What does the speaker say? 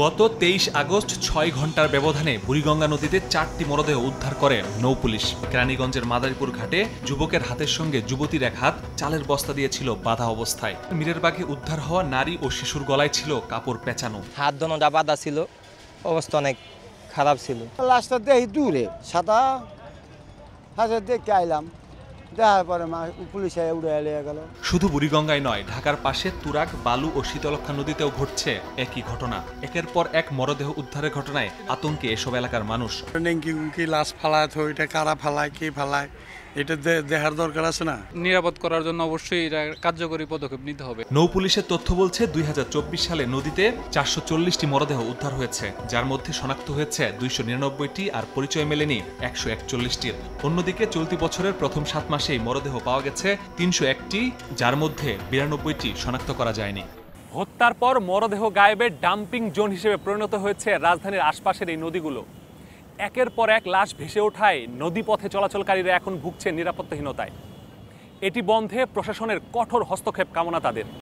গত ২৩ আগস্ট ৬ ঘন্টার ব্যবধানে বুড়িগঙ্গা নদীতে ৪টি মরদেহ উদ্ধার করে নৌপুলিশ। কেরানীগঞ্জের মাদারীপুর ঘাটে যুবকের হাতের সঙ্গে যুবতীর এক হাত চালের বস্তা দিয়েছিল বাঁধা অবস্থায়। মীরের বাগে উদ্ধার হওয়া নারী ও শিশুর গলায় ছিল কাপড় পেঁচানো। হাত দোনোটা বাঁধা ছিল, অবস্থা অনেক খারাপ ছিল। লাশটা দেখি দূরে সাদা হাজার দেখে আইলাম, দেখার পরে পুলিশ উড়ে এলিয়ে গেল। শুধু বুড়িগঙ্গায় নয়, ঢাকার পাশে তুরাগ, বালু ও শীতলক্ষা নদীতেও ঘটছে একই ঘটনা। একের পর এক মরদেহ উদ্ধারের ঘটনায় আতঙ্কে এসব এলাকার মানুষ। নেংকি লাশ ফালায় তো এটা কারা ফালায়, কে ফালায়, এটা দেখার দরকার আছে না। নিরাপদ করার জন্য অবশ্যই এটা কার্যকরী পদক্ষেপ নিতে হবে। নৌপুলিশের তথ্য বলছে ২০২৪ সালে নদীতে ৪৪০টি মরদেহ উদ্ধার হয়েছে, যার মধ্যে শনাক্ত হয়েছে ২৯৯টি আর পরিচয় মেলেনি ১৪১টির। অন্যদিকে চলতি বছরের প্রথম ৭ মাসেই মরদেহ পাওয়া গেছে ৩০১টি, যার মধ্যে ৯২টি শনাক্ত করা যায়নি। হত্যার পর মরদেহ গায়েবের ডাম্পিং জোন হিসেবে পরিণত হয়েছে রাজধানীর আশপাশের এই নদীগুলো। একের পর এক লাশ ভেসে ওঠায় নদীপথে চলাচলকারীরা এখন ভুগছে নিরাপত্তাহীনতায়। এটি বন্ধে প্রশাসনের কঠোর হস্তক্ষেপ কামনা তাদের।